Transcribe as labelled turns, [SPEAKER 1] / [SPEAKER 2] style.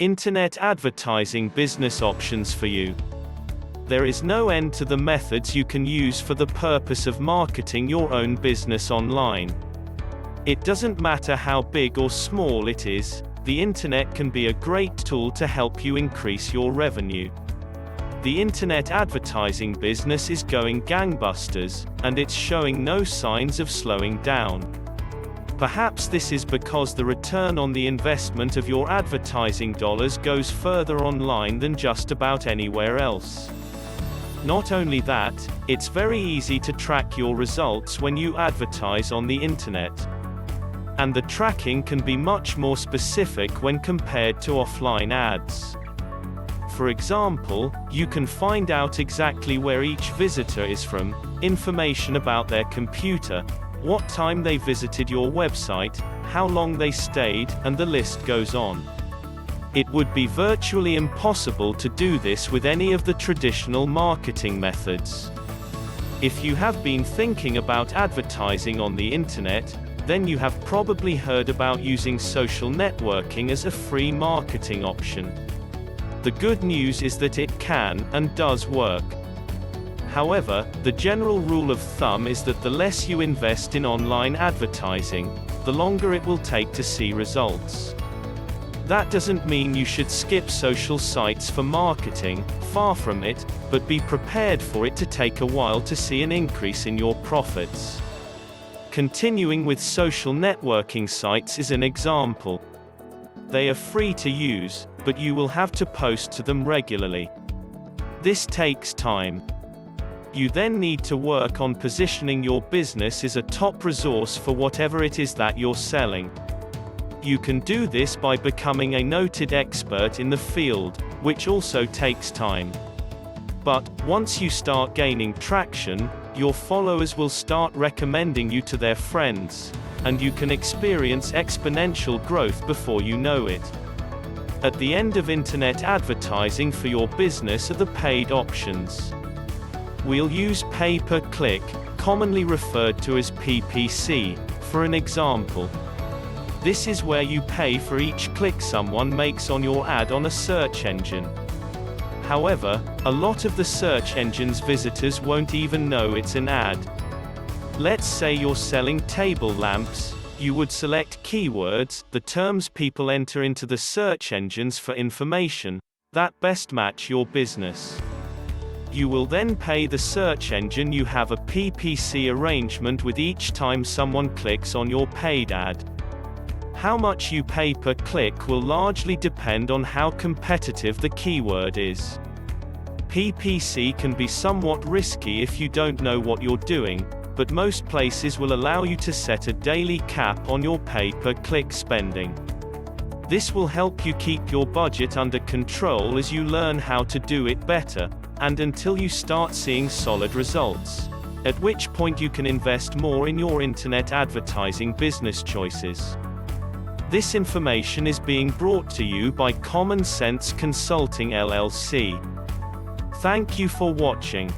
[SPEAKER 1] Internet advertising business options for you. There is no end to the methods you can use for the purpose of marketing your own business online. It doesn't matter how big or small it is, the internet can be a great tool to help you increase your revenue. The internet advertising business is going gangbusters, and it's showing no signs of slowing down. Perhaps this is because the return on the investment of your advertising dollars goes further online than just about anywhere else. Not only that, it's very easy to track your results when you advertise on the internet. And the tracking can be much more specific when compared to offline ads. For example, you can find out exactly where each visitor is from, information about their computer, what time they visited your website, how long they stayed, and the list goes on. It would be virtually impossible to do this with any of the traditional marketing methods. If you have been thinking about advertising on the internet, then you have probably heard about using social networking as a free marketing option. The good news is that it can and does work. However, the general rule of thumb is that the less you invest in online advertising, the longer it will take to see results. That doesn't mean you should skip social sites for marketing, far from it, but be prepared for it to take a while to see an increase in your profits. Continuing with social networking sites is an example. They are free to use, but you will have to post to them regularly. This takes time. You then need to work on positioning your business as a top resource for whatever it is that you're selling. You can do this by becoming a noted expert in the field, which also takes time. But, once you start gaining traction, your followers will start recommending you to their friends, and you can experience exponential growth before you know it. At the end of internet advertising for your business are the paid options. We'll use pay-per-click, commonly referred to as PPC, for an example. This is where you pay for each click someone makes on your ad on a search engine. However, a lot of the search engine's visitors won't even know it's an ad. Let's say you're selling table lamps, you would select keywords, the terms people enter into the search engines for information, that best match your business. You will then pay the search engine. You have a PPC arrangement with each time someone clicks on your paid ad. How much you pay per click will largely depend on how competitive the keyword is. PPC can be somewhat risky if you don't know what you're doing, but most places will allow you to set a daily cap on your pay-per-click spending. This will help you keep your budget under control as you learn how to do it better, and until you start seeing solid results, at which point you can invest more in your internet advertising business choices. This information is being brought to you by Common Sense Consulting LLC. Thank you for watching.